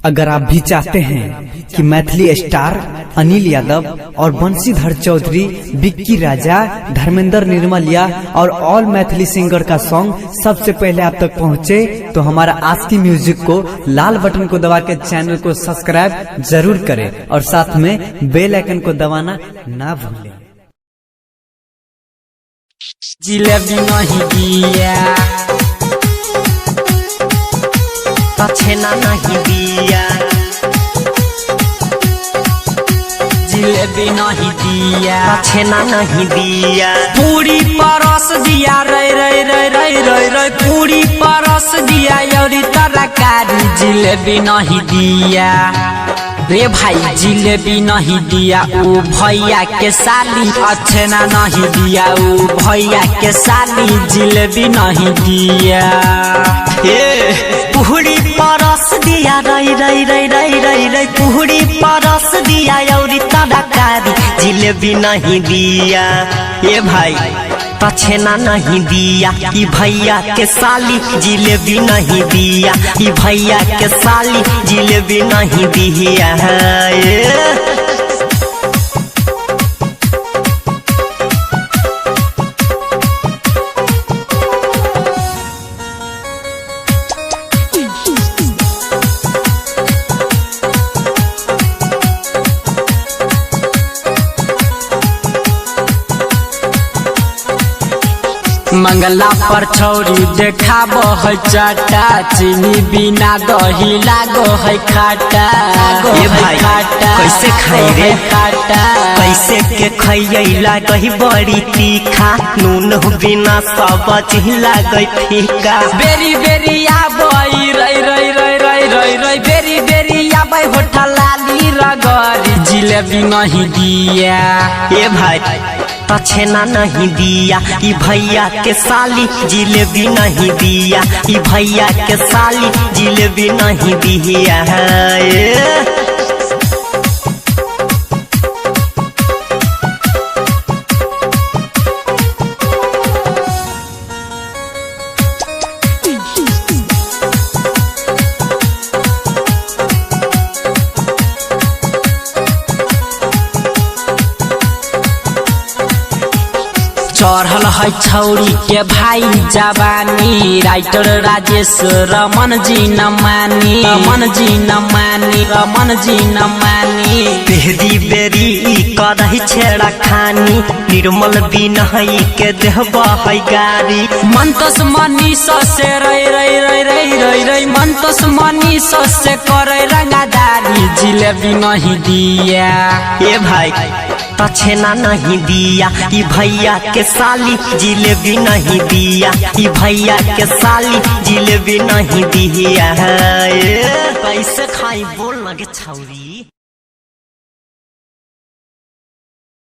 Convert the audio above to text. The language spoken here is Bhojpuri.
अगर आप भी चाहते हैं कि मैथिली स्टार अनिल यादव और बंशीधर चौधरी, विक्की राजा, धर्मेंद्र निर्मलिया और ऑल मैथिली सिंगर का सॉन्ग सबसे पहले आप तक पहुंचे, तो हमारा आस्की म्यूजिक को लाल बटन को दबा के चैनल को सब्सक्राइब जरूर करें और साथ में बेल आइकन को दबाना ना भूलें। जिलेबी नहीं दिया, छेना नहीं दिया, जिलेबी नहीं दिया, छेना नहीं दिया, पूरी परस दिया, रई रई रई रई रई रई, पूरी परस दिया, योरी तरकारी, जिलेबी नहीं दिया रे भाई, जिलेबी नहीं दिया, ओ भैया के साली, छेना नहीं दिया, ओ भैया के साली, जिलेबी नहीं दिया, पूरी परस दिया, रई रई रई रई रई रई, पूरी परस दिया, योरी तरकारी, जिलेबी नहीं दिया, ये भाई छेना नहीं दिया, ई भैया के साली, जिलेबी नहीं दिया, ई भैया के साली, जिलेबी नहीं दिया मंगला पर छौरी देखाब है चाटा, चीनी बिना दही लागो है खाटा, ये भाई कैसे खाई रे खाटा, कैसे के खइयै लागई बड़ी तीखा, नून बिना सब चीज लागई फीका, बेरी बेरी आबई रई रई रई रई रई रई, बेरी बेरी आबई होठा लाली रगड़ी, जिलेबी नहीं दिया, ये भाई छेना नहीं दिया, ई भैया के साली, जिलेबी नहीं दिया, ई भैया के साली, जिलेबी नहीं दिया चढ़ल है छौरी के भाई जवानी, राइटर राजेश रमन जी न मानी, रमन जी न मानी, रमन जी न मानी, बेरी बेरी करही छेड़ा खानी, निर्मल बिनही के देहबा है गारी, मंतस मनीष से रई रई रई रई रई रई, मंतस मनीष से करे रंगादारी, जिलेबी नहीं दिया, ये भाई छेना नहीं दिया, ई भैया के साली, जिलेबी नहीं दिया, ई भैया के साली, जिलेबी नहीं दिया कैसे खाई बोल लगे छौरी।